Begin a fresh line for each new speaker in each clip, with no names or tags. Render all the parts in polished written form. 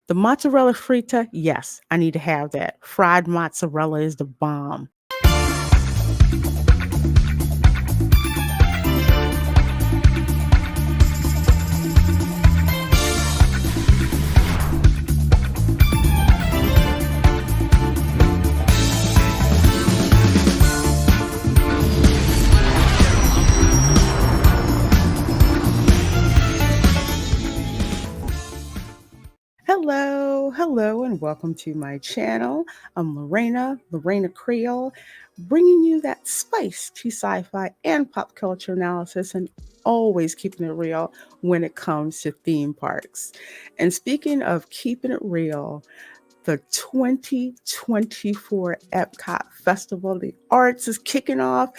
The mozzarella frita, yes, I need to have that. Fried mozzarella is the bomb. Hello, and welcome to my channel. I'm Reina Creole, bringing you that spice to sci-fi and pop culture analysis, and always keeping it real when it comes to theme parks. And speaking of keeping it real, the 2024 EPCOT Festival of the Arts is kicking off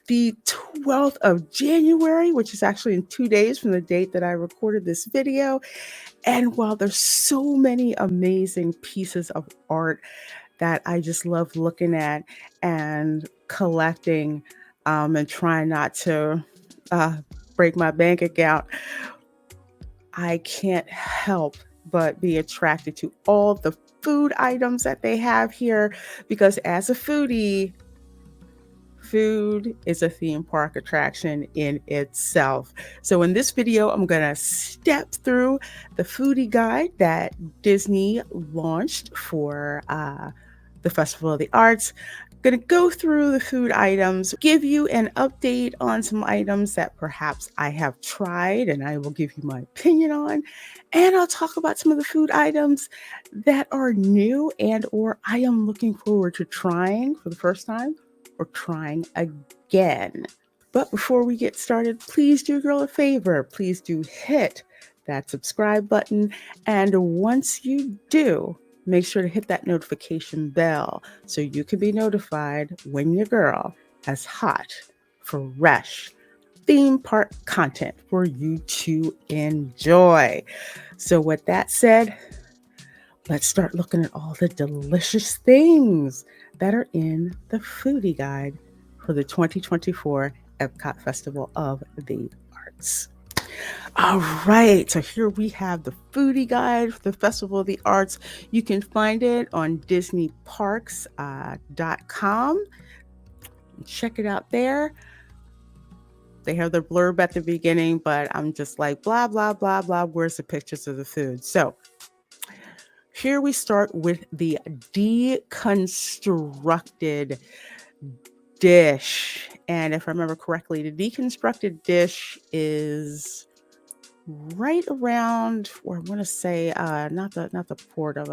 the 12th of January, which is actually in 2 days from the date that I recorded this video. And while there's so many amazing pieces of art that I just love looking at and collecting, and trying not to break my bank account, I can't help but be attracted to all the food items that they have here, because as a foodie, food is a theme park attraction in itself. So in this video, I'm going to step through the foodie guide that Disney launched for the Festival of the Arts. Going to go through the food items, give you an update on some items that perhaps I have tried and I will give you my opinion on. And I'll talk about some of the food items that are new and or I am looking forward to trying for the first time or trying again. But before we get started, please do a girl a favor. Please do hit that subscribe button. And once you do, make sure to hit that notification bell so you can be notified when your girl has hot, fresh theme park content for you to enjoy. So with that said, let's start looking at all the delicious things that are in the foodie guide for the 2024 EPCOT Festival of the Arts. All right, so here we have the foodie guide for the Festival of the Arts. You can find it on disneyparks.com. Check it out there. They have their blurb at the beginning, but I'm just like, blah, blah, blah, blah. Where's the pictures of the food? So here we start with the Deconstructed Dish. And if I remember correctly, the Deconstructed Dish is right around, or I want to say, not the port of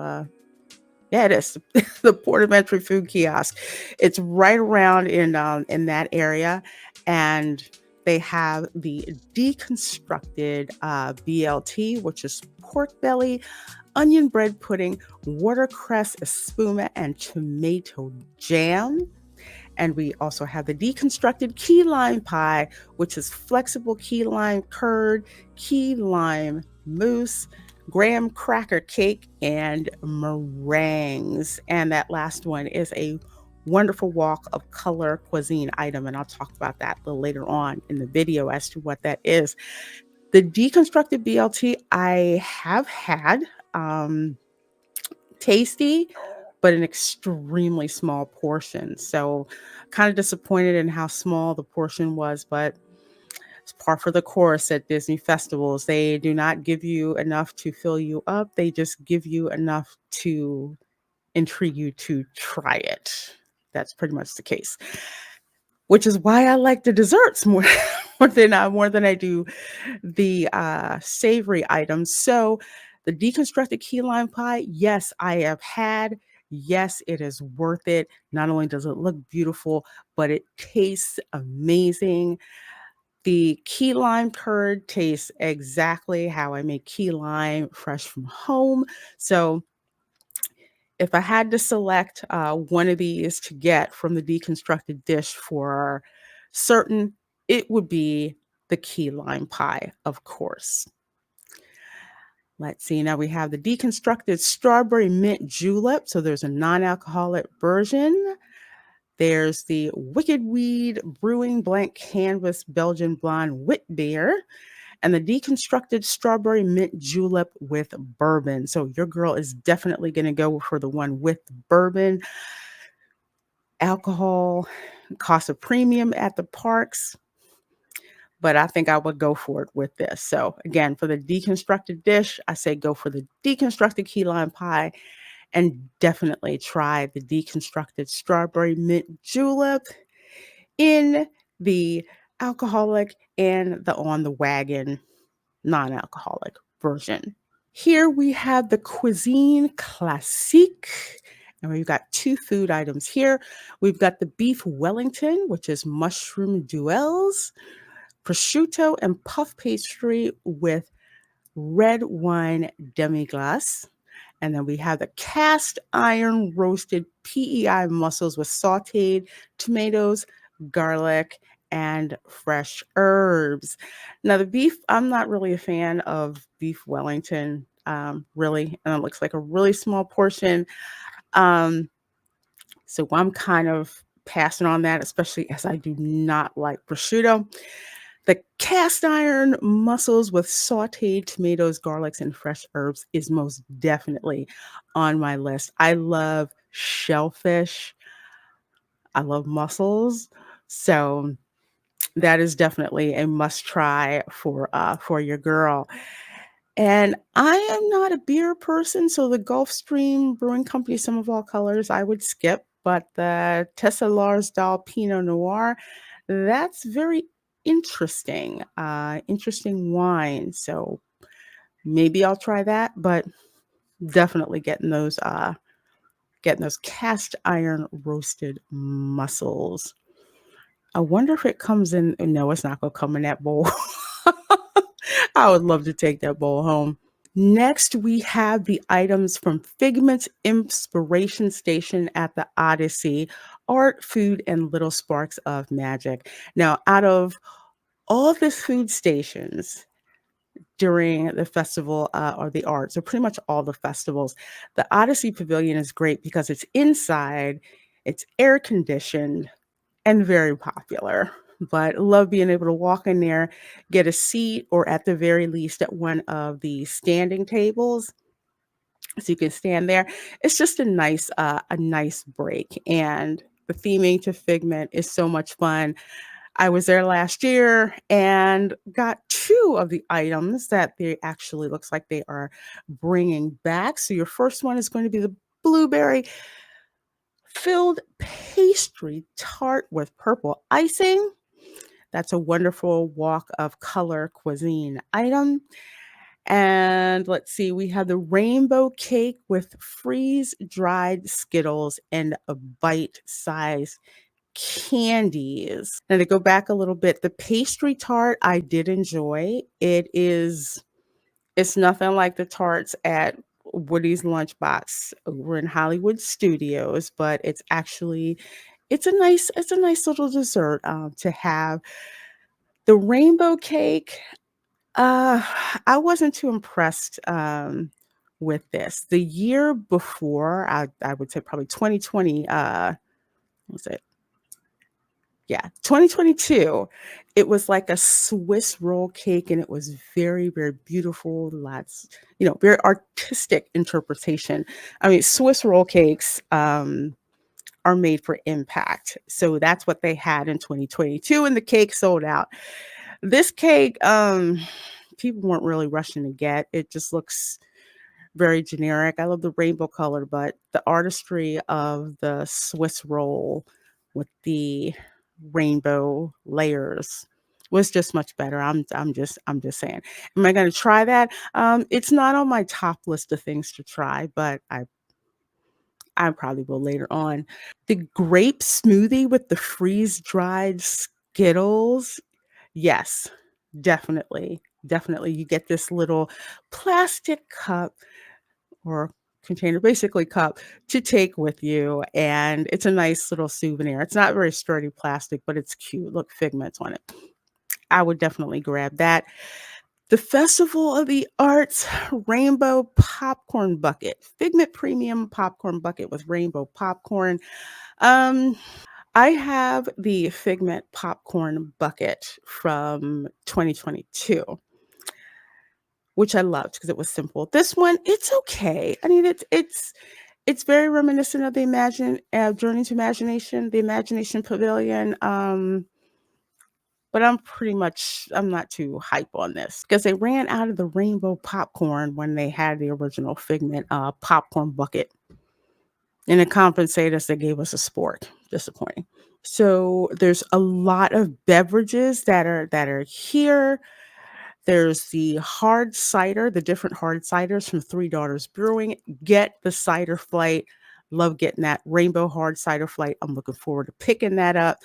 yeah, it is the Port of Entry food kiosk. It's right around in that area, and they have the deconstructed BLT, which is pork belly, onion bread pudding, watercress espuma, and tomato jam. And we also have the deconstructed key lime pie, which is flexible key lime curd, key lime mousse, graham cracker cake, and meringues. And that last one is a wonderful walk of color cuisine item. And I'll talk about that a little later on in the video as to what that is. The deconstructed BLT I have had. Tasty, but an extremely small portion. So kind of disappointed in how small the portion was, but it's par for the course at Disney festivals. They do not give you enough to fill you up. They just give you enough to intrigue you to try it. That's pretty much the case, which is why I like the desserts more, more than I do the savory items. So the deconstructed key lime pie, yes, I have had. Yes, it is worth it. Not only does it look beautiful, but it tastes amazing. The key lime curd tastes exactly how I make key lime fresh from home. So if I had to select one of these to get from the deconstructed dish for certain, it would be the key lime pie, of course. Let's see. Now we have the deconstructed strawberry mint julep. So there's a non-alcoholic version. There's the Wicked Weed Brewing Blank Canvas Belgian Blonde Wit Beer. and the Deconstructed Strawberry Mint Julep with Bourbon. So your girl is definitely going to go for the one with bourbon. Alcohol costs a premium at the parks, but I think I would go for it with this. So again, for the deconstructed dish, I say go for the deconstructed key lime pie, and definitely try the deconstructed strawberry mint julep in the alcoholic and the on the wagon non-alcoholic version. Here we have the Cuisine Classique, and we've got two food items here. We've got the beef Wellington, which is mushroom duels, prosciutto and puff pastry with red wine demi-glace. And then we have the cast iron roasted PEI mussels with sauteed tomatoes, garlic, and fresh herbs. Now, the beef, I'm not really a fan of beef Wellington, really. And it looks like a really small portion. So I'm kind of passing on that, especially as I do not like prosciutto. The cast iron mussels with sauteed tomatoes, garlics, and fresh herbs is most definitely on my list. I love shellfish. I love mussels. So that is definitely a must try for your girl. And I am not a beer person, so the Gulfstream Brewing Company Some of All Colors I would skip, but the Tessa Larsdahl Pinot Noir, that's very interesting, interesting wine. So maybe I'll try that, but definitely getting those cast iron roasted mussels. I wonder if it comes in. No, it's not gonna come in that bowl. I would love to take that bowl home. Next, we have the items from Figment's Inspiration Station at the Odyssey, art, food, and little sparks of magic. Now, out of all the food stations during the festival or the arts, or pretty much all the festivals, the Odyssey Pavilion is great because it's inside, it's air conditioned, and very popular. But love being able to walk in there, get a seat, or at the very least at one of the standing tables, so you can stand there. It's just a nice break, and the theming to Figment is so much fun. I was there last year and got two of the items that they actually looks like they are bringing back. So your first one is going to be the blueberry filled pastry tart with purple icing. That's a wonderful walk of color cuisine item. And let's see, we have the rainbow cake with freeze dried Skittles and a bite sized candies. Now to go back a little bit, the pastry tart I did enjoy. It's nothing like the tarts at Woody's Lunchbox over in Hollywood Studios, but it's a nice little dessert to have. The rainbow cake, uh, I wasn't too impressed with this. The year before, I would say probably 2020, what was it? Yeah, 2022. It was like a Swiss roll cake, and it was very, very beautiful. Lots, very artistic interpretation. I mean, Swiss roll cakes are made for impact. So that's what they had in 2022, and the cake sold out. This cake, people weren't really rushing to get. It just looks very generic. I love the rainbow color, but the artistry of the Swiss roll with the rainbow layers was just much better. I'm just saying. Am I going to try that? It's not on my top list of things to try, but I probably will later on. The grape smoothie with the freeze dried Skittles. Yes, definitely. Definitely. You get this little plastic cup or container, basically cup, to take with you. And it's a nice little souvenir. It's not very sturdy plastic, but it's cute. Look, Figments on it. I would definitely grab that. The Festival of the Arts Rainbow Popcorn Bucket. Figment Premium Popcorn Bucket with rainbow popcorn. I have the Figment popcorn bucket from 2022. which I loved because it was simple. This one, it's okay. I mean, it's very reminiscent of the Journey to Imagination, the Imagination Pavilion. But I'm not too hype on this because they ran out of the rainbow popcorn when they had the original Figment popcorn bucket. And to compensate us, they gave us a sport. Disappointing. So there's a lot of beverages that are here. There's the hard cider, the different hard ciders from Three Daughters Brewing. Get the cider flight. Love getting that rainbow hard cider flight. I'm looking forward to picking that up.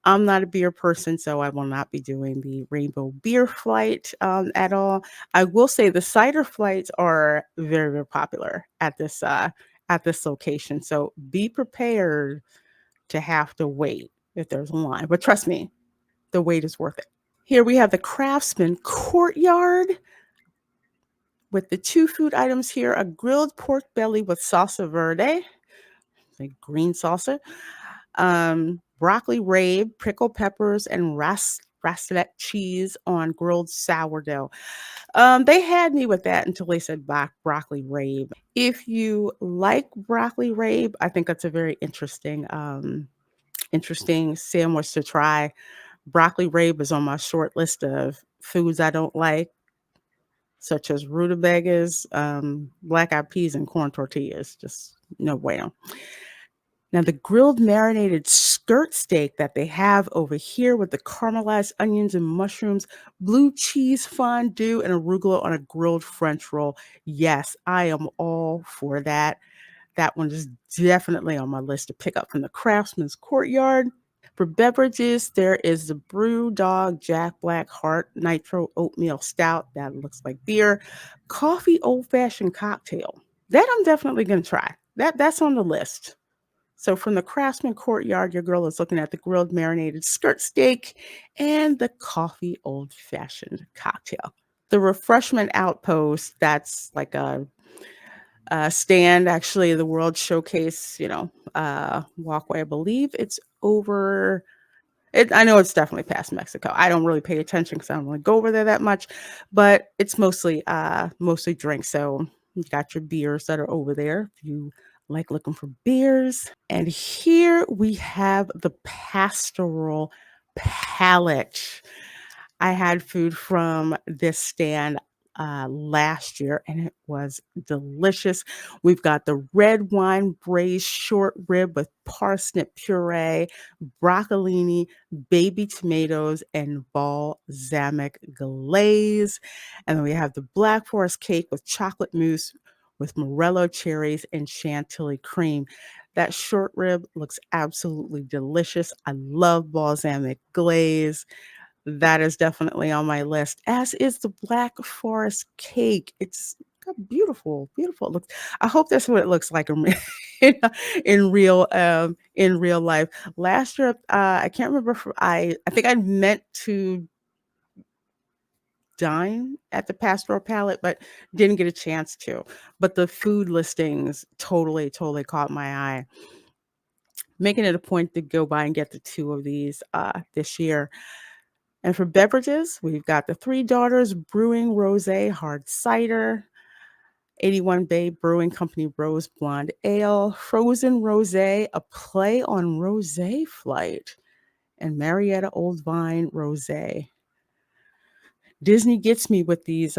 I'm not a beer person, so I will not be doing the rainbow beer flight at all. I will say the cider flights are very, very popular at this location. So be prepared to have to wait if there's a line. But trust me, the wait is worth it. Here we have the Craftsman Courtyard with the 2 food items here: a grilled pork belly with salsa verde, like green salsa, broccoli rabe, pickled peppers, and raclette cheese on grilled sourdough. They had me with that until they said broccoli rabe. If you like broccoli rabe, I think that's a very interesting sandwich to try. Broccoli rabe is on my short list of foods I don't like, such as rutabagas, black eyed peas, and corn tortillas. Just no way. Now, the grilled marinated skirt steak that they have over here with the caramelized onions and mushrooms, blue cheese fondue, and arugula on a grilled French roll. Yes, I am all for that. That one is definitely on my list to pick up from the Craftsman's Courtyard. For beverages, there is the Brew Dog Jack Black Heart Nitro Oatmeal Stout. That looks like beer. Coffee Old Fashioned Cocktail. That I'm definitely going to try. That's on the list. So from the Craftsman Courtyard, your girl is looking at the grilled marinated skirt steak and the coffee old fashioned cocktail. The Refreshment Outpost, that's like a stand, actually, the World Showcase, walkway. I believe it's over. I know it's definitely past Mexico. I don't really pay attention because I don't really go over there that much, but it's mostly drinks. So you got your beers that are over there if you like looking for beers. And here we have the Pastoral Palate. I had food from this stand last year and it was delicious. We've got the red wine braised short rib with parsnip puree, broccolini, baby tomatoes, and balsamic glaze. And then we have the black forest cake with chocolate mousse with morello cherries and chantilly cream. That short rib looks absolutely delicious. I love balsamic glaze. That is definitely on my list, as is the Black Forest cake. It's got beautiful, beautiful looks. I hope that's what it looks like in, in real life. Last year, I can't remember. I think I meant to dine at the Pastoral Palate, but didn't get a chance to. But the food listings totally, totally caught my eye. Making it a point to go by and get the 2 of these this year. And for beverages, we've got the Three Daughters Brewing Rosé Hard Cider, 81 Bay Brewing Company Rose Blonde Ale, Frozen Rosé, a play on Rosé Flight, and Marietta Old Vine Rosé. Disney gets me with these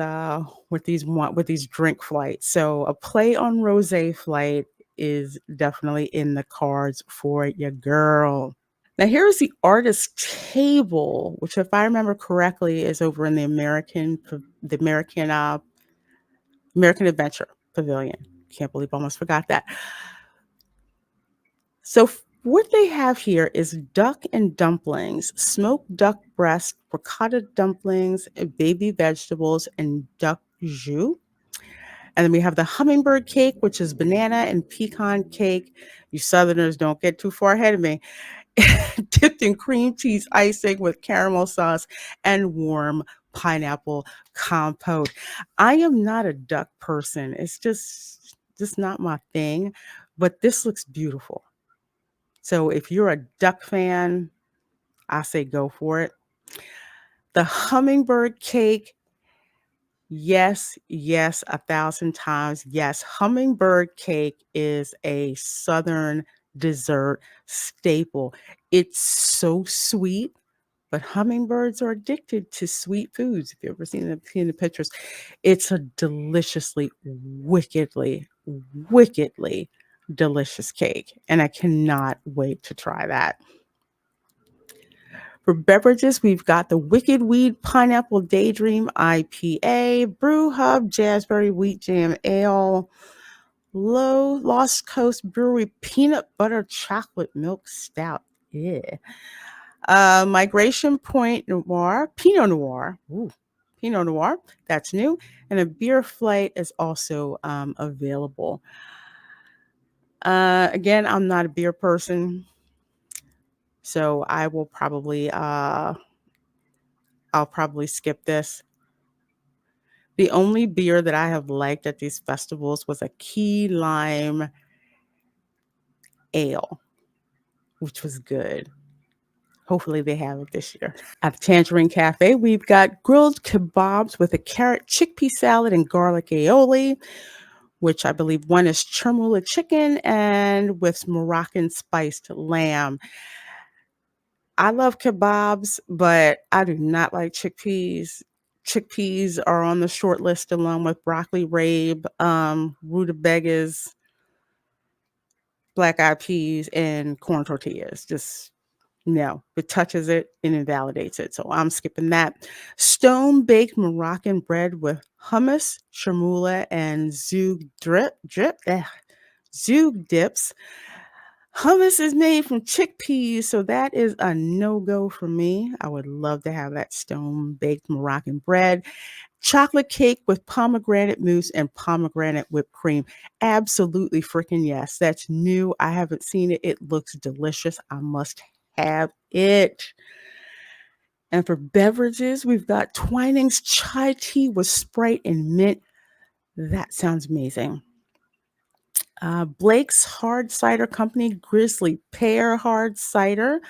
drink flights. So a play on Rosé Flight is definitely in the cards for your girl. Now, here is the artist table, which, if I remember correctly, is over in the American Adventure Pavilion. Can't believe I almost forgot that. So what they have here is duck and dumplings, smoked duck breast, ricotta dumplings, baby vegetables, and duck jus. And then we have the hummingbird cake, which is banana and pecan cake. You Southerners don't get too far ahead of me. Dipped in cream cheese icing with caramel sauce and warm pineapple compote. I am not a duck person. It's just not my thing, but this looks beautiful. So if you're a duck fan, I say go for it. The hummingbird cake Yes, yes, 1,000 times. Yes, hummingbird cake is a Southern dessert staple. It's so sweet, but hummingbirds are addicted to sweet foods. If you've ever seen the pictures, it's a deliciously, wickedly, wickedly delicious cake. And I cannot wait to try that. For beverages, we've got the Wicked Weed Pineapple Daydream IPA, Brew Hub Jazzberry Wheat Jam Ale, Lost Coast Brewery Peanut Butter Chocolate Milk Stout. Yeah. Migration Point Noir, Pinot Noir. Ooh, Pinot Noir. That's new. And a beer flight is also available. Again, I'm not a beer person, so I'll probably skip this. The only beer that I have liked at these festivals was a key lime ale, which was good. Hopefully they have it this year. At the Tangierine Cafe, we've got grilled kebabs with a carrot chickpea salad and garlic aioli, which I believe one is chermoula chicken and with Moroccan spiced lamb. I love kebabs, but I do not like chickpeas. Chickpeas are on the short list along with broccoli rabe, rutabagas, black eyed peas, and corn tortillas. Just no, it touches it and invalidates it. So I'm skipping that. Stone baked Moroccan bread with hummus, chermoula, and zug dips. Hummus is made from chickpeas, so that is a no-go for me. I would love to have that stone-baked Moroccan bread. Chocolate cake with pomegranate mousse and pomegranate whipped cream. Absolutely freaking yes. That's new. I haven't seen it. It looks delicious. I must have it. And for beverages, we've got Twinings chai tea with Sprite and mint. That sounds amazing. Blake's Hard Cider Company Grizzly Pear Hard Cider,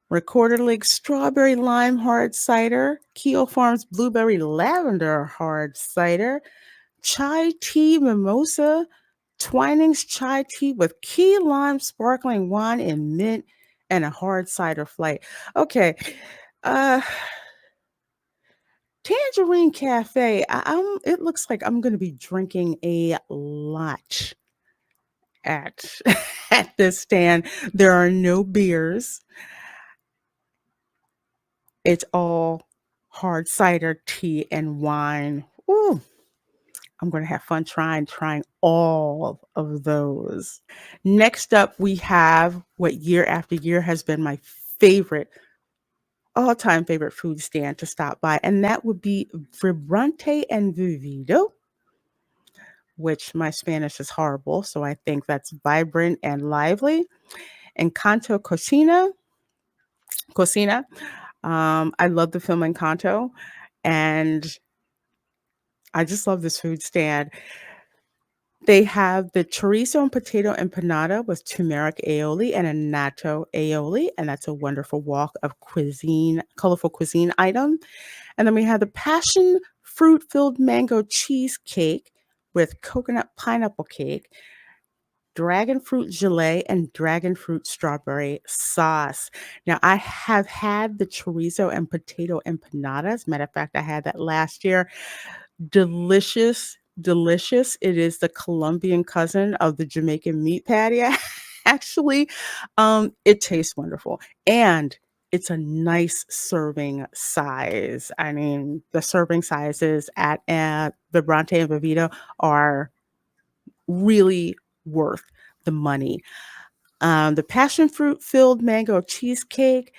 Recorder Lake Strawberry Lime Hard Cider, Keo Farms Blueberry Lavender Hard Cider, Chai Tea Mimosa, Twinings chai tea with key lime sparkling wine and mint, and a hard cider flight. Okay, uh, Tangierine Cafe. It looks like I'm going to be drinking a lot at at this stand. There are no beers. It's all hard cider, tea, and wine. Ooh, I'm going to have fun trying all of those. Next up, we have what year after year has been my favorite, all-time favorite food stand to stop by, and that would be Vibrante and Vivido, which my Spanish is horrible, so I think that's vibrant and lively. Encanto Cocina. I love the film Encanto, and I just love this food stand. They have the chorizo and potato empanada with turmeric aioli and a natto aioli, and that's a wonderful walk of colorful cuisine item. And then we have the passion fruit-filled mango cheesecake with coconut pineapple cake, dragon fruit gelée, and dragon fruit strawberry sauce. Now, I have had the chorizo and potato empanadas. Matter of fact, I had that last year. Delicious, delicious. It is the Colombian cousin of the Jamaican meat patty, actually. It tastes wonderful, and it's a nice serving size. I mean, the serving sizes at Vibrante and Vivido are really worth the money. The passion fruit filled mango cheesecake,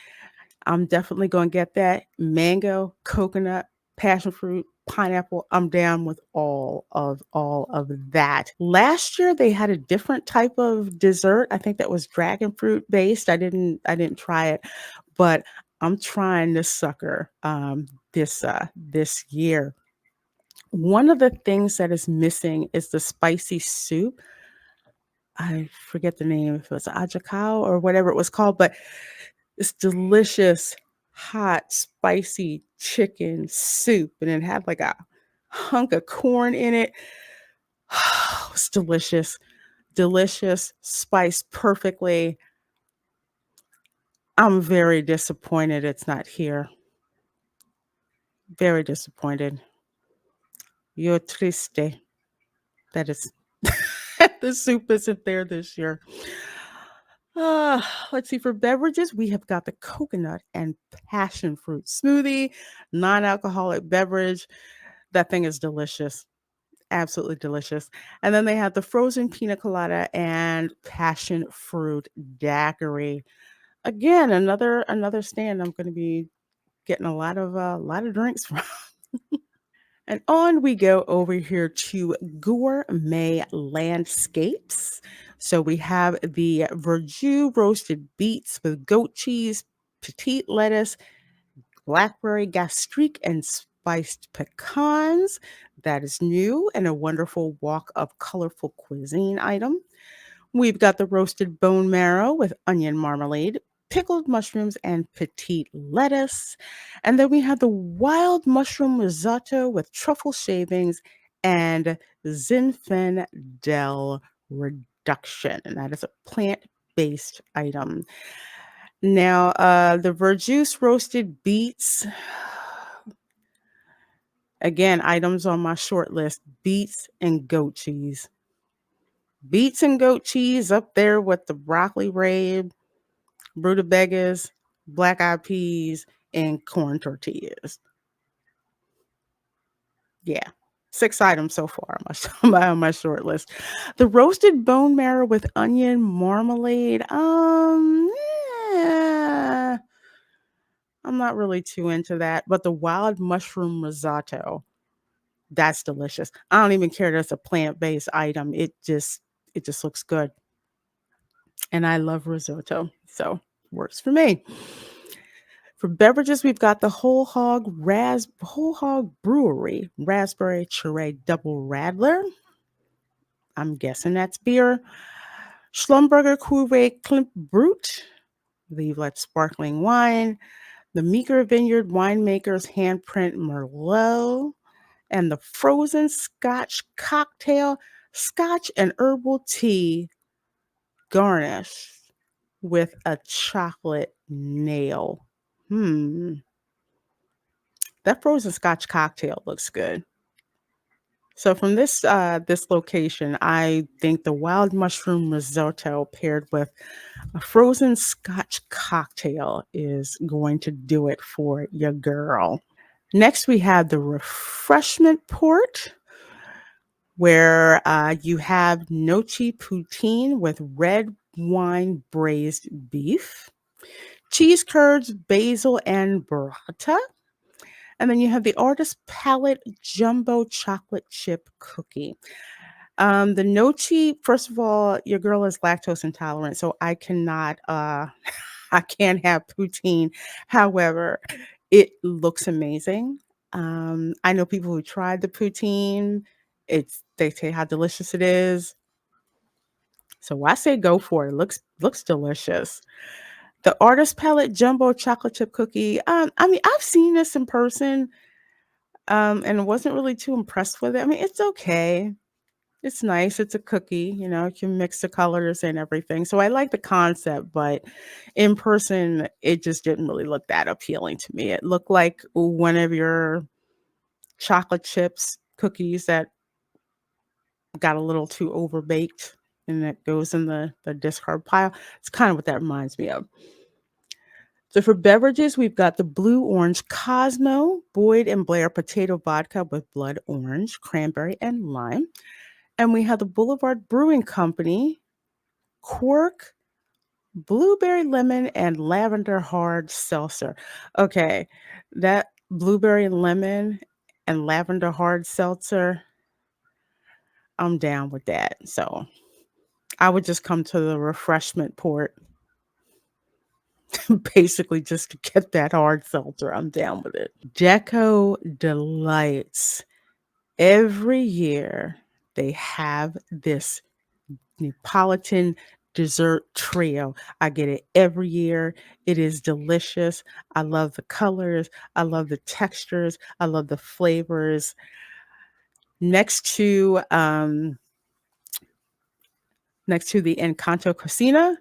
I'm definitely gonna get that. Mango, coconut, passion fruit, pineapple. I'm down with all of that. Last year they had a different type of dessert. I think that was dragon fruit based. I didn't try it, but I'm trying this sucker this year. One of the things that is missing is the spicy soup. I forget the name, if it was ajacao or whatever it was called, but it's delicious, hot, spicy chicken soup, and it had like a hunk of corn in it. It's delicious. Delicious, spiced perfectly. I'm very disappointed it's not here. Very disappointed. You're triste. That is the soup isn't there this year. Let's see. For beverages, we have got the coconut and passion fruit smoothie, non-alcoholic beverage. That thing is delicious. Absolutely delicious. And then they have the frozen pina colada and passion fruit daiquiri. Again, another stand I'm going to be getting a lot of drinks from. And on we go over here to Gourmet Landscapes. So we have the Verge roasted beets with goat cheese, petite lettuce, blackberry gastrique, and spiced pecans. That is new and a wonderful walk of colorful cuisine item. We've got the roasted bone marrow with onion marmalade, pickled mushrooms, and petite lettuce. And then we have the wild mushroom risotto with truffle shavings and Zinfandel reduction. And that is a plant-based item. Now, the Verjuice roasted beets. Again, items on my short list: beets and goat cheese. Beets and goat cheese up there with the broccoli rabe, rutabagas, black eyed peas, and corn tortillas. Yeah. 6 items so far on my on my short list. The roasted bone marrow with onion marmalade, eh, I'm not really too into that, but the wild mushroom risotto, that's delicious. I don't even care that it's a plant-based item. It just looks good. And I love risotto, so works for me. For beverages, we've got the Whole Hog Brewery Raspberry Cherry Double Radler. I'm guessing that's beer. Schlumberger Cuvée Klimt Brut, the sparkling wine. The Meeker Vineyard Winemaker's Handprint Merlot. And the frozen Scotch cocktail, Scotch and herbal tea garnished with a chocolate nail. That frozen Scotch cocktail looks good. So from this location, I think the wild mushroom risotto paired with a frozen Scotch cocktail is going to do it for your girl. Next, we have the Refreshment Port, where you have nochi poutine with red wine braised beef, cheese curds, basil, and burrata. And then you have the Artist Palette Jumbo Chocolate Chip Cookie. The nochi, first of all, your girl is lactose intolerant, so I cannot, I can't have poutine. However, it looks amazing. I know people who tried the poutine. They say how delicious it is. So I say go for it. Looks delicious. The Artist Palette Jumbo Chocolate Chip Cookie. I mean, I've seen this in person, and wasn't really too impressed with it. I mean, it's okay. It's nice. It's a cookie, you can mix the colors and everything. So I like the concept, but in person, it just didn't really look that appealing to me. It looked like one of your chocolate chips cookies that got a little too overbaked and that goes in the discard pile. It's kind of what that reminds me of. So for beverages, we've got the Blue Orange Cosmo, Boyd and Blair Potato Vodka with blood orange, cranberry, and lime. And we have the Boulevard Brewing Company, Quark, Blueberry Lemon, and Lavender Hard Seltzer. Okay, that blueberry lemon and lavender hard seltzer, I'm down with that. So I would just come to the refreshment port basically just to get that hard seltzer. I'm down with it. Deco Delights. Every year they have this Neapolitan dessert trio. I get it every year. It is delicious. I love the colors. I love the textures. I love the flavors. Next to the Encanto Cocina,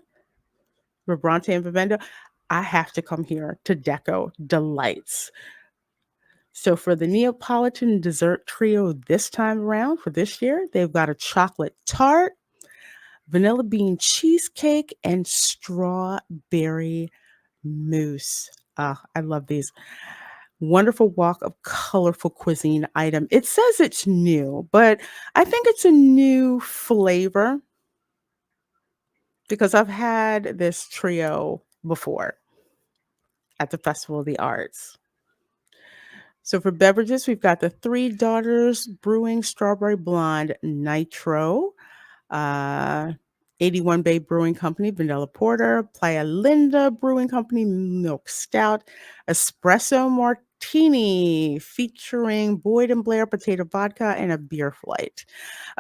Vibrante Vivido, I have to come here to Deco Delights. So for the Neapolitan dessert trio this time around for this year, they've got a chocolate tart, vanilla bean cheesecake, and strawberry mousse. I love these. Wonderful walk of colorful cuisine item. It says it's new, but I think it's a new flavor because I've had this trio before at the Festival of the Arts. So for beverages, we've got the Three Daughters Brewing Strawberry Blonde Nitro, uh, 81 Bay Brewing Company Vanilla Porter, Playa Linda Brewing Company Milk Stout, Espresso Martini featuring Boyd and Blair Potato Vodka and a beer flight.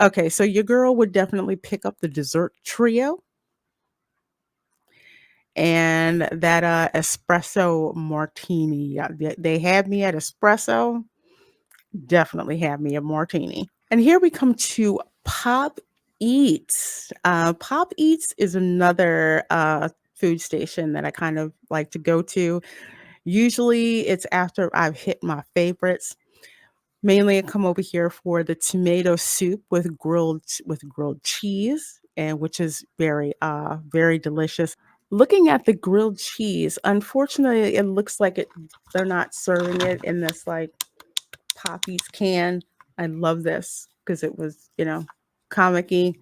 Okay, so your girl would definitely pick up the dessert trio and that espresso martini. Yeah, they had me at espresso. Definitely have me a martini. And here we come to Pop Eats. Pop Eats is another food station that I kind of like to go to. Usually it's after I've hit my favorites. Mainly I come over here for the tomato soup with grilled cheese, and which is very delicious. Looking at the grilled cheese, unfortunately it looks like they're not serving it in this like Poppy's can. I love this because it was, comic-y.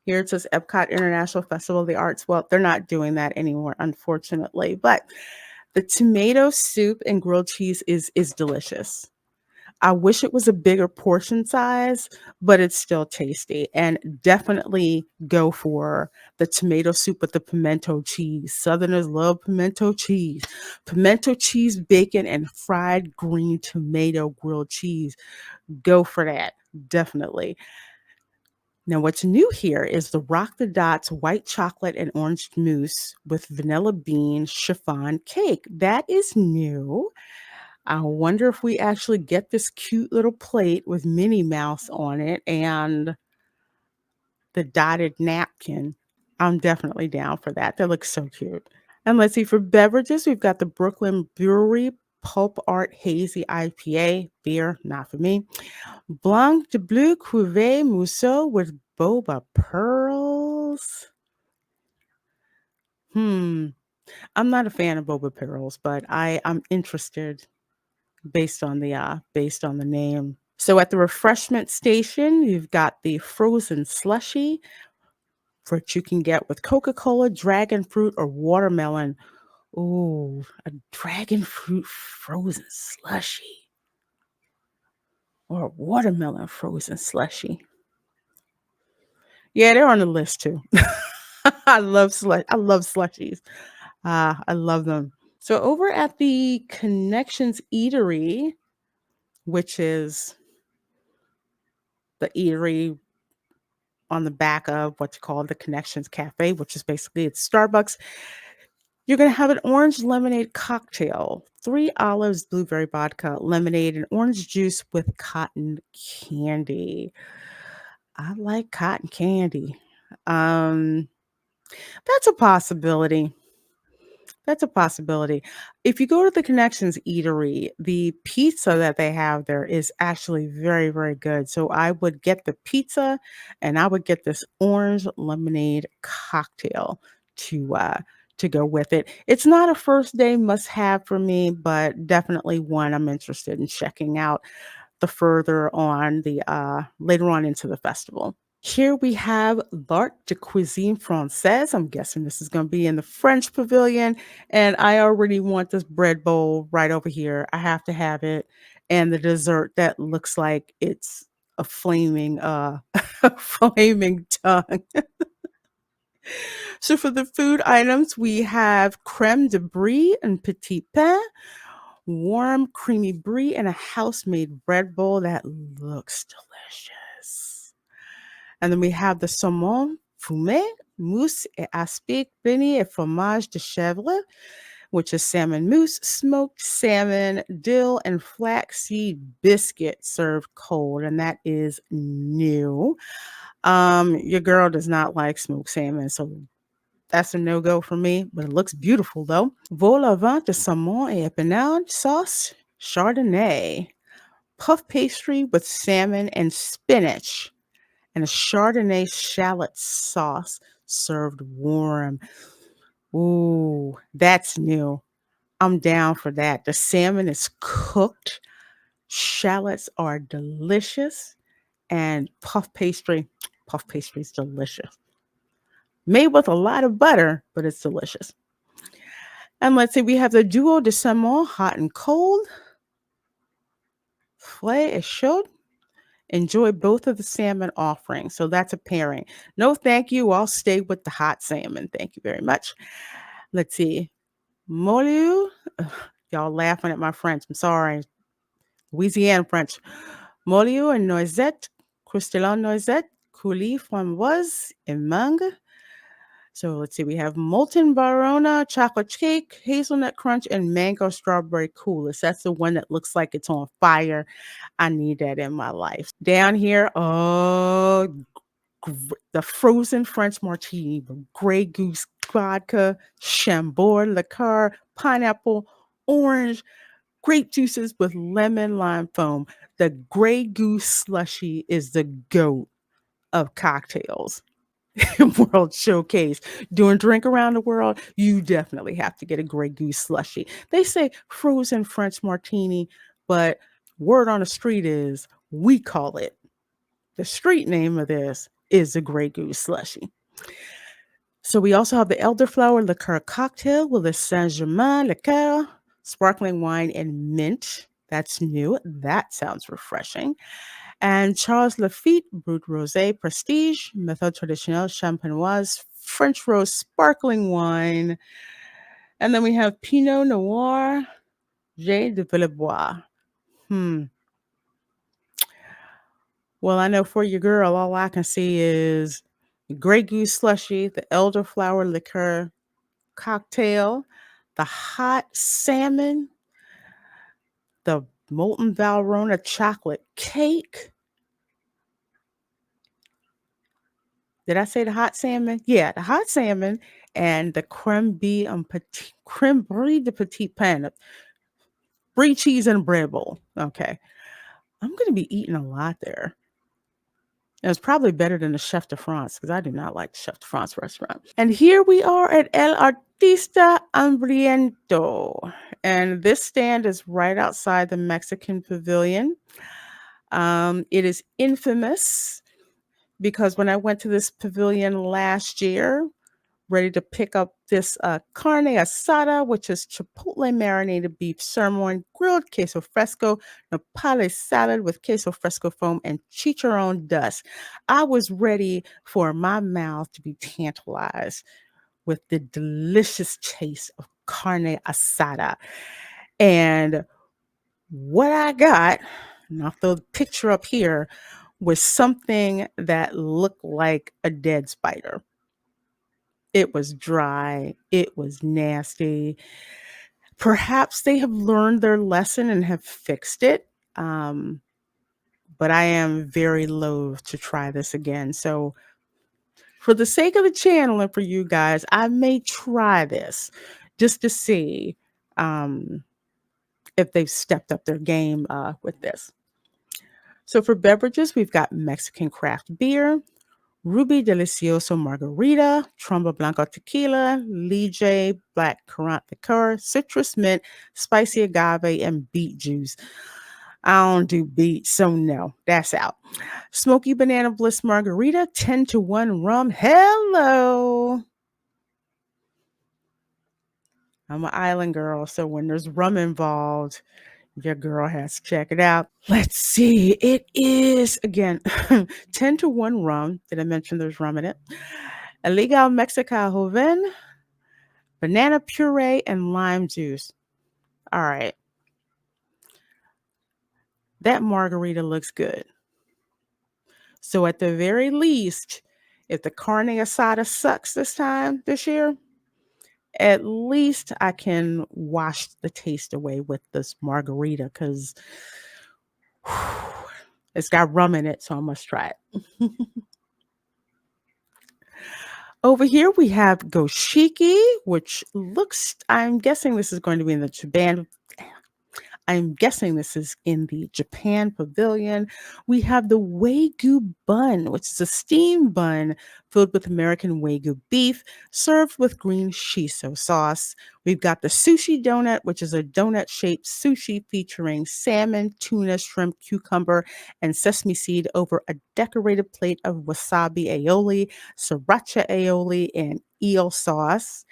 Here it says EPCOT International Festival of the Arts. Well, they're not doing that anymore, unfortunately. But the tomato soup and grilled cheese is delicious. I wish it was a bigger portion size, but it's still tasty. And definitely go for the tomato soup with the pimento cheese. Southerners love pimento cheese. Pimento cheese, bacon, and fried green tomato grilled cheese. Go for that. Definitely. Now, what's new here is the Rock the Dots white chocolate and orange mousse with vanilla bean chiffon cake. That is new. I wonder if we actually get this cute little plate with Minnie Mouse on it and the dotted napkin. I'm definitely down for that. That looks so cute. And let's see, for beverages, we've got the Brooklyn Brewery Pulp Art Hazy IPA. Beer, not for me. Blanc de Bleu Cuvée Mousseau with boba pearls. I'm not a fan of boba pearls, but I'm interested based on the name. So at the refreshment station, you've got the frozen slushy, which you can get with Coca-Cola, dragon fruit, or watermelon. Ooh, a dragon fruit frozen slushy or a watermelon frozen slushy. Yeah, they're on the list too. I love slushies. I love them. So over at the Connections Eatery, which is the eatery on the back of what's called the Connections Cafe, which is basically it's Starbucks. You're going to have an orange lemonade cocktail, 3 olives, blueberry vodka, lemonade, and orange juice with cotton candy. I like cotton candy. Um, that's a possibility. That's a possibility. If you go to the Connections Eatery, the pizza that they have there is actually very, very good. So I would get the pizza and I would get this orange lemonade cocktail to go with it. It's not a first day must have for me, but definitely one I'm interested in checking out the further on the later on into the festival. Here we have L'Art de Cuisine Francaise. I'm guessing this is going to be in the French pavilion. And I already want this bread bowl right over here. I have to have it. And the dessert that looks like it's a flaming, a flaming tongue. So for the food items, we have creme de brie and petit pain, warm creamy brie, and a house-made bread bowl that looks delicious. And then we have the saumon fumé, mousse et aspic, beignet et fromage de chèvre, which is salmon mousse, smoked salmon, dill, and flaxseed biscuit served cold, and that is new. Your girl does not like smoked salmon, so that's a no-go for me, but it looks beautiful though. Vol au vent de saumon et épinards sauce chardonnay. Puff pastry with salmon and spinach, and a chardonnay shallot sauce served warm. Ooh, that's new. I'm down for that. The salmon is cooked, shallots are delicious, and puff pastry is delicious. Made with a lot of butter, but it's delicious. And let's see, we have the Duo de Saumon, hot and cold. Filet et chaud. Enjoy both of the salmon offerings. So that's a pairing. No, thank you. I'll stay with the hot salmon. Thank you very much. Let's see. Molu. Y'all laughing at my French. I'm sorry. Louisiana French. Molu and noisette. Croustillant noisette. Coulis framboise and mangue. So let's see, we have molten Barona chocolate cake, hazelnut crunch, and mango strawberry coulis. That's the one that looks like it's on fire. I need that in my life. Down here, the frozen French martini, the Grey Goose vodka, Chambord liqueur, pineapple, orange, grape juices with lemon lime foam. The Grey Goose slushy is the GOAT of cocktails. World Showcase. Doing Drink Around the World, you definitely have to get a Grey Goose slushy. They say frozen French martini, but word on the street is we call it. The street name of this is the Grey Goose slushy. So we also have the elderflower liqueur cocktail with a Saint-Germain liqueur, sparkling wine, and mint. That's new. That sounds refreshing. And Charles Lafite, Brut Rosé Prestige, Méthode Traditionnelle Champenoise, French Rose Sparkling Wine. And then we have Pinot Noir, J de Villebois. Well, I know for your girl, all I can see is Grey Goose slushy, the elderflower liqueur cocktail, the hot salmon, the molten Valrhona chocolate cake. Did I say the hot salmon? Yeah, the hot salmon and the creme brie de petit pain, brie cheese and bread bowl. Okay, I'm going to be eating a lot there. And it's probably better than the Chef de France because I do not like the Chef de France restaurant. And here we are at El Artista Hambriento. And this stand is right outside the Mexican pavilion. It is infamous because when I went to this pavilion last year, ready to pick up this carne asada, which is chipotle marinated beef sirloin, grilled queso fresco, nopales salad with queso fresco foam, and chicharron dust. I was ready for my mouth to be tantalized with the delicious taste of carne asada. And what I got, and I'll throw the picture up here, was something that looked like a dead spider. It was dry. It was nasty. Perhaps they have learned their lesson and have fixed it. But I am very loath to try this again. So for the sake of the channel and for you guys, I may try this just to see if they've stepped up their game with this. So for beverages, we've got Mexican craft beer, Ruby Delicioso Margarita, Tromba Blanco Tequila, Lige Black Currant Liqueur, Citrus Mint, Spicy Agave, and Beet Juice. I don't do beet, so no, that's out. Smoky Banana Bliss Margarita, 10-1 rum. Hello. I'm an island girl, so when there's rum involved, your girl has to check it out. Let's see. It is, again, 10-1 rum. Did I mention there's rum in it? Illegal Mexica Joven, banana puree, and lime juice. All right. That margarita looks good. So at the very least, if the carne asada sucks this year, at least I can wash the taste away with this margarita because it's got rum in it, so I must try it. Over here we have Goshiki, which looks, I'm guessing this is going to be in the Japan. I'm guessing this is in the Japan pavilion. We have the Wagyu bun, which is a steamed bun filled with American Wagyu beef, served with green shiso sauce. We've got the sushi donut, which is a donut shaped sushi featuring salmon, tuna, shrimp, cucumber, and sesame seed over a decorated plate of wasabi aioli, sriracha aioli, and eel sauce.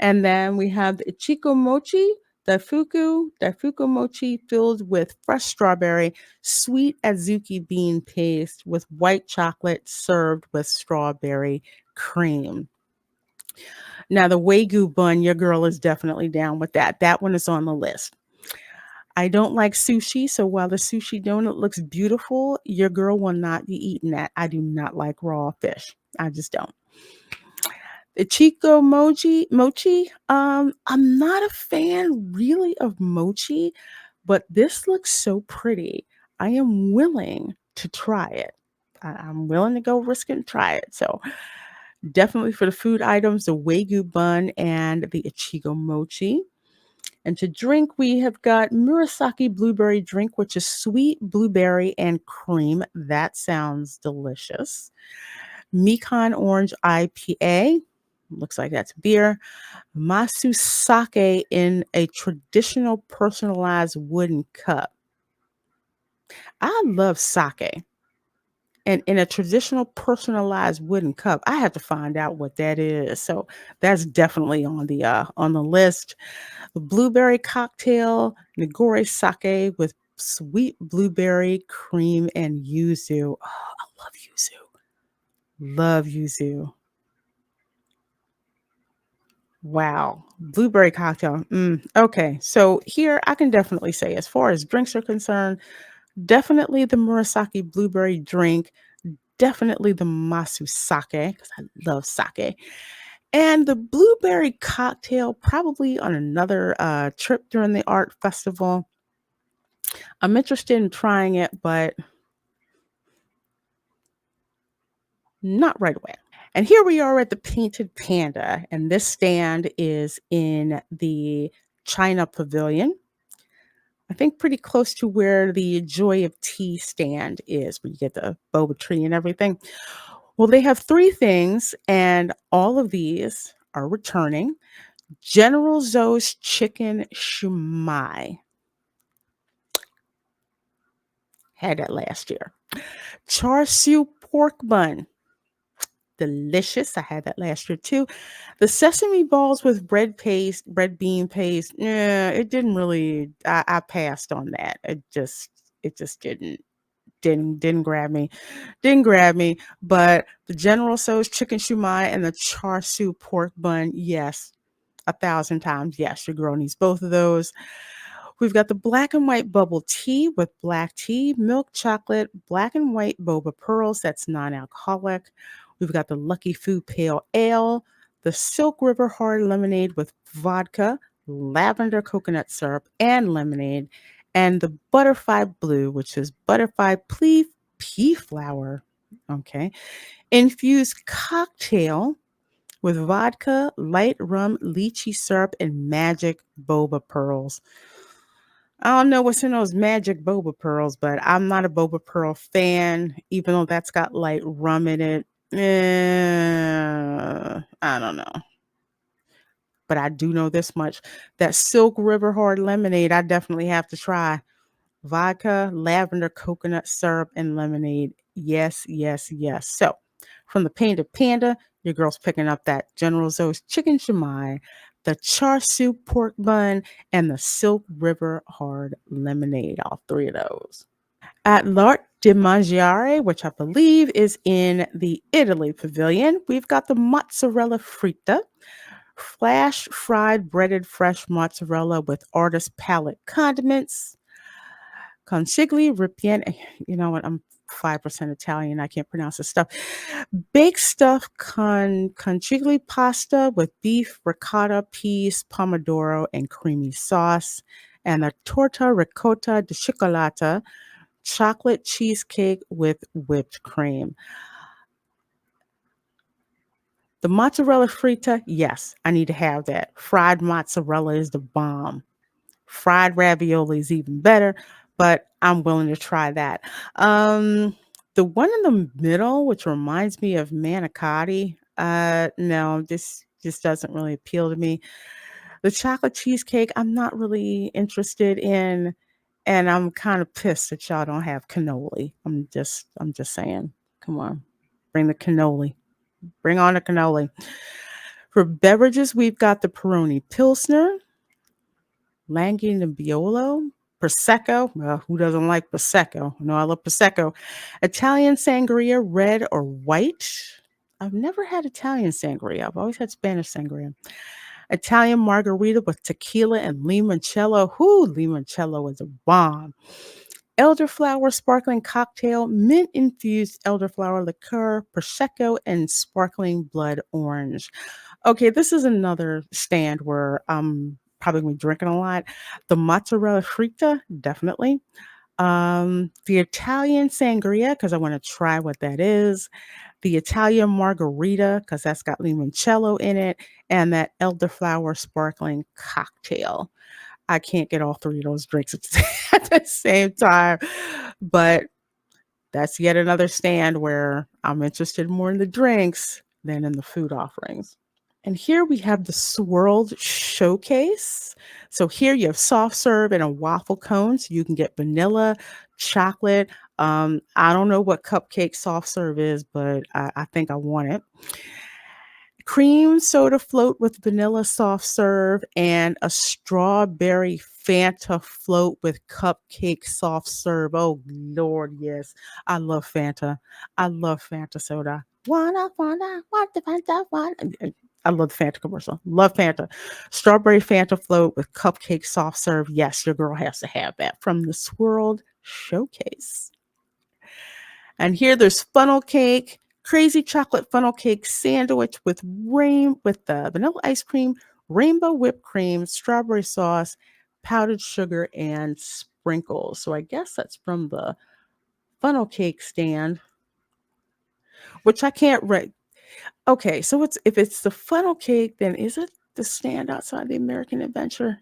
And then we have the Ichiko mochi, Daifuku mochi filled with fresh strawberry, sweet azuki bean paste with white chocolate served with strawberry cream. Now, the Wagyu bun, your girl is definitely down with that. That one is on the list. I don't like sushi, so while the sushi donut looks beautiful, your girl will not be eating that. I do not like raw fish. I just don't. The Chico mochi, I'm not a fan really of mochi, but this looks so pretty. I am willing to try it. I'm willing to go risk it and try it. So definitely for the food items, the Wagyu bun and the Ichigo mochi. And to drink, we have got Murasaki blueberry drink, which is sweet blueberry and cream. That sounds delicious. Mikan orange IPA. Looks like that's beer. Masu sake in a traditional personalized wooden cup. I love sake. And in a traditional personalized wooden cup, I have to find out what that is. So that's definitely on the list. The blueberry cocktail, Nagore sake with sweet blueberry cream and yuzu. Oh, I love yuzu. Love yuzu. Wow. Blueberry cocktail. Okay. So here I can definitely say, as far as drinks are concerned, definitely the Murasaki blueberry drink, definitely the Masu sake, because I love sake. And the blueberry cocktail, probably on another trip during the art festival. I'm interested in trying it, but not right away. And here we are at the Painted Panda, and this stand is in the China Pavilion. I think pretty close to where the Joy of Tea stand is, where you get the boba tree and everything. Well, they have three things, and all of these are returning. General Tso's chicken shumai. Had that last year. Char siu pork bun. Delicious. I had that last year too. The sesame balls with bread bean paste. Yeah, it didn't really. I passed on that. It just didn't grab me. Didn't grab me. But the General Tso's chicken shumai and the char siu pork bun, yes, 1,000 times yes. Your girl needs both of those. We've got the black and white bubble tea with black tea, milk chocolate, black and white boba pearls, that's non-alcoholic. We've got the Lucky Food Pale Ale, the Silk River Hard Lemonade with vodka, lavender coconut syrup, and lemonade, and the Butterfly Blue, which is butterfly pea flower. Okay. Infused cocktail with vodka, light rum, lychee syrup, and magic boba pearls. I don't know what's in those magic boba pearls, but I'm not a boba pearl fan, even though that's got light rum in it. I don't know. But I do know this much. That Silk River Hard Lemonade, I definitely have to try. Vodka, lavender, coconut syrup, and lemonade. Yes, yes, yes. So, from the Painted Panda, your girl's picking up that General Tso's chicken shumai, the char siu pork bun, and the Silk River Hard Lemonade. All three of those. At L'Art de Mangiare, which I believe is in the Italy pavilion, we've got the mozzarella fritta, flash fried breaded fresh mozzarella with artist palette condiments, consigli ripieno. You know what? I'm 5% Italian. I can't pronounce this stuff. Baked stuffed conchiglie pasta with beef, ricotta, peas, pomodoro, and creamy sauce. And a torta ricotta di cioccolata, chocolate cheesecake with whipped cream. The mozzarella frita, yes, I need to have that. Fried mozzarella is the bomb. Fried ravioli is even better, but I'm willing to try that. The one in the middle, which reminds me of manicotti, no, this just doesn't really appeal to me. The chocolate cheesecake, I'm not really interested in, and I'm kind of pissed that y'all don't have cannoli. I'm just saying. Come on, bring the cannoli. Bring on the cannoli. For beverages, we've got the Peroni Pilsner, Langhi Nebbiolo, Prosecco. Well, who doesn't like Prosecco? No, I love Prosecco. Italian sangria, red or white. I've never had Italian sangria. I've always had Spanish sangria. Italian margarita with tequila and limoncello. Whoo, limoncello is a bomb. Elderflower sparkling cocktail, mint-infused elderflower liqueur, Prosecco, and sparkling blood orange. Okay, this is another stand where I'm probably going to be drinking a lot. The mozzarella frita, definitely. The Italian sangria, because I want to try what that is. The Italian margarita, because that's got limoncello in it. And that elderflower sparkling cocktail. I can't get all three of those drinks at the same time. But that's yet another stand where I'm interested more in the drinks than in the food offerings. And here we have the Swirled Showcase. So here you have soft serve and a waffle cone. So you can get vanilla, chocolate. I don't know what cupcake soft serve is, but I think I want it. Cream soda float with vanilla soft serve and a strawberry Fanta float with cupcake soft serve. Oh, Lord, yes. I love Fanta. I love Fanta soda. Want the Fanta, want. I love the Fanta commercial. Love Fanta. Strawberry Fanta float with cupcake soft serve. Yes, your girl has to have that from the Swirled Showcase. And here there's funnel cake, crazy chocolate funnel cake sandwich with the vanilla ice cream, rainbow whipped cream, strawberry sauce, powdered sugar, and sprinkles. So I guess that's from the funnel cake stand, which I can't read. Okay, so if it's the funnel cake, then is it the stand outside the American Adventure?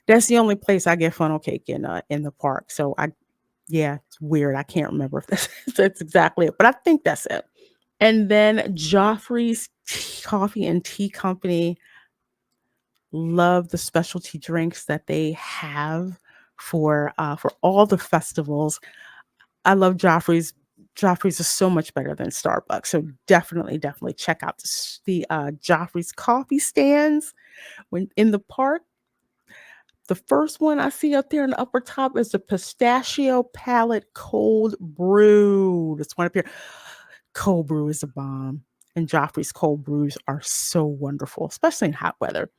That's the only place I get funnel cake in the park. So yeah, it's weird. I can't remember if that's exactly it, but I think that's it. And then Joffrey's Coffee and Tea Company, love the specialty drinks that they have for all the festivals. I love Joffrey's. Joffrey's is so much better than Starbucks. So definitely check out the Joffrey's coffee stands when in the park. The first one I see up there in the upper top is the Pistachio Palate Cold Brew. This one up here. Cold brew is a bomb. And Joffrey's cold brews are so wonderful, especially in hot weather.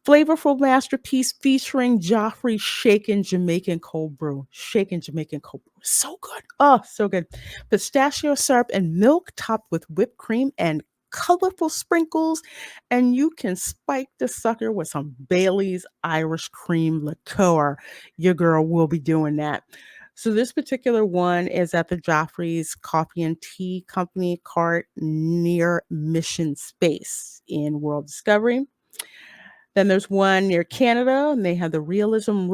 Flavorful masterpiece featuring Joffrey Shaken Jamaican Cold Brew. Shaken Jamaican Cold Brew. So good. Oh, so good. Pistachio syrup and milk topped with whipped cream and colorful sprinkles. And you can spike the sucker with some Bailey's Irish cream liqueur. Your girl will be doing that. So this particular one is at the Joffrey's Coffee and Tea Company cart near Mission Space in World Discovery. Then there's one near Canada, and they have the Realism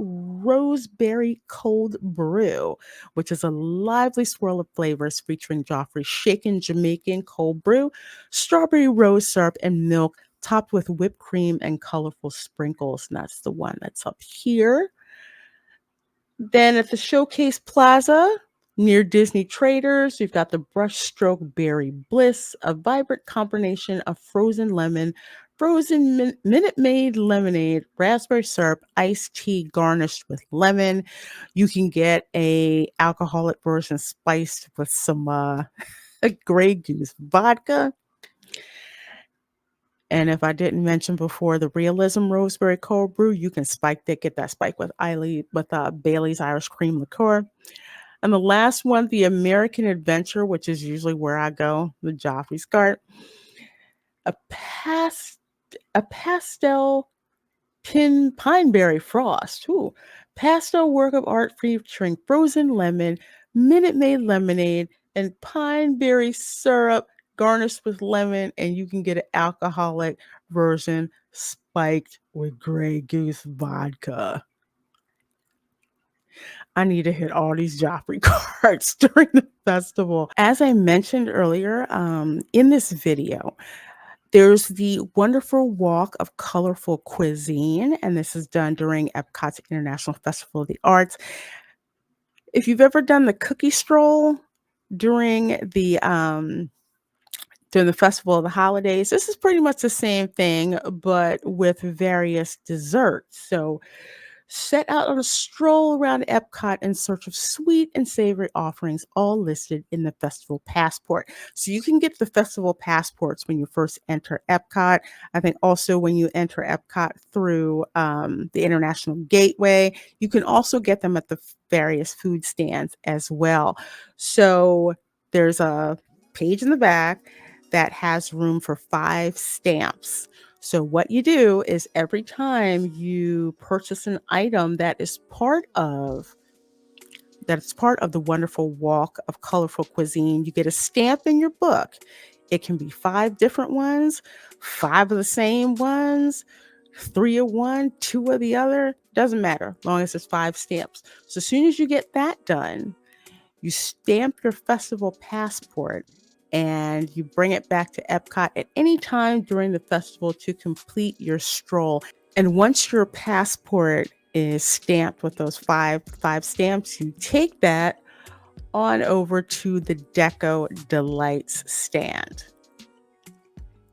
Roseberry Cold Brew, which is a lively swirl of flavors featuring Joffrey's Shaken Jamaican Cold Brew, strawberry rose syrup, and milk topped with whipped cream and colorful sprinkles. And that's the one that's up here. Then at the Showcase Plaza near Disney Traders, you've got the Brushstroke Berry Bliss, a vibrant combination of frozen lemon, Minute Maid lemonade, raspberry syrup, iced tea garnished with lemon. You can get a alcoholic version spiced with some Grey Goose vodka. And if I didn't mention before, the Realism Roseberry Cold Brew, you can spike that, get that spike with Bailey's Irish Cream Liqueur. And the last one, the American Adventure, which is usually where I go, the Joffrey Cart. A pastel pineberry frost. Ooh. Pastel work of art featuring frozen lemon, Minute Maid lemonade, and pineberry syrup garnished with lemon, and you can get an alcoholic version spiked with Grey Goose vodka. I need to hit all these Joffrey carts during the festival. As I mentioned earlier, in this video, there's the wonderful walk of colorful cuisine, and this is done during EPCOT's International Festival of the Arts. If you've ever done the cookie stroll during the Festival of the Holidays, this is pretty much the same thing, but with various desserts. So set out on a stroll around Epcot in search of sweet and savory offerings, all listed in the festival passport. So you can get the festival passports when you first enter Epcot. I think also when you enter Epcot through the International Gateway, you can also get them at the various food stands as well. So there's a page in the back that has room for 5 stamps. So what you do is every time you purchase an item that is part of the wonderful walk of colorful cuisine, you get a stamp in your book. It can be 5 different ones, 5 of the same ones, 3 of one, 2 of the other, doesn't matter, as long as it's 5 stamps. So as soon as you get that done, you stamp your festival passport and you bring it back to Epcot at any time during the festival to complete your stroll. And once your passport is stamped with those five stamps, you take that on over to the Deco Delights stand.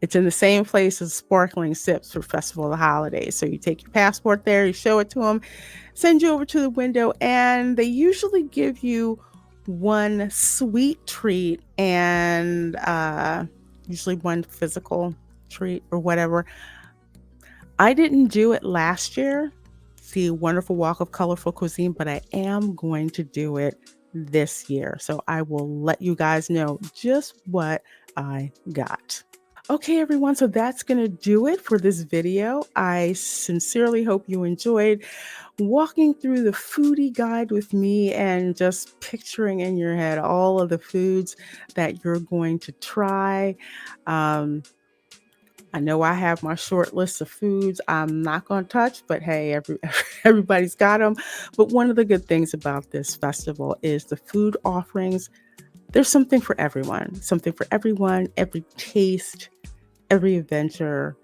It's in the same place as Sparkling Sips for Festival of the Holidays. So you take your passport there, you show it to them, send you over to the window, and they usually give you one sweet treat and usually one physical treat or whatever. I didn't do it last year, the wonderful walk of colorful cuisine, but I am going to do it this year. So I will let you guys know just what I got. Okay, everyone, so that's going to do it for this video. I sincerely hope you enjoyed walking through the foodie guide with me and just picturing in your head all of the foods that you're going to try. I know I have my short list of foods I'm not going to touch, but hey, everybody's got them. But one of the good things about this festival is the food offerings. There's something for everyone, every taste, every adventure.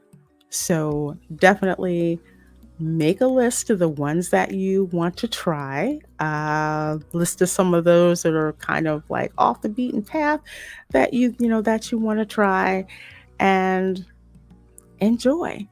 So definitely make a list of the ones that you want to try. List of some of those that are kind of like off the beaten path that you want to try and enjoy.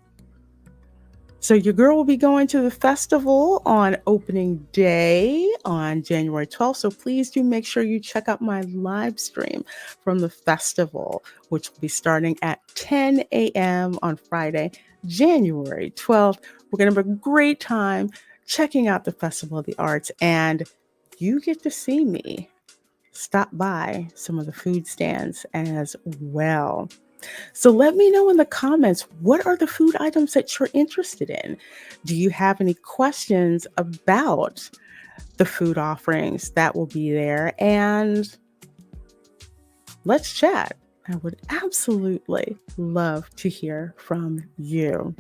So your girl will be going to the festival on opening day on January 12th. So please do make sure you check out my live stream from the festival, which will be starting at 10 a.m. on Friday, January 12th. We're going to have a great time checking out the Festival of the Arts, and you get to see me stop by some of the food stands as well. So let me know in the comments, what are the food items that you're interested in? Do you have any questions about the food offerings that will be there? And let's chat. I would absolutely love to hear from you.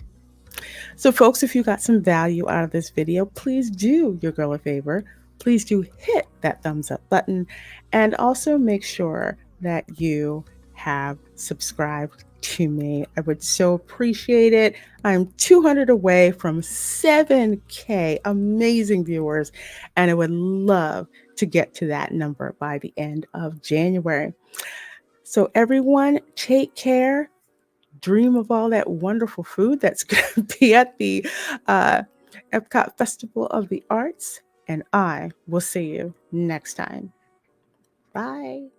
So folks, if you got some value out of this video, please do your girl a favor. Please do hit that thumbs up button and also make sure that you have subscribed to me. I would so appreciate it. I'm 200 away from 7K amazing viewers, and I would love to get to that number by the end of January. So everyone, take care. Dream of all that wonderful food that's going to be at the EPCOT Festival of the Arts, and I will see you next time. Bye.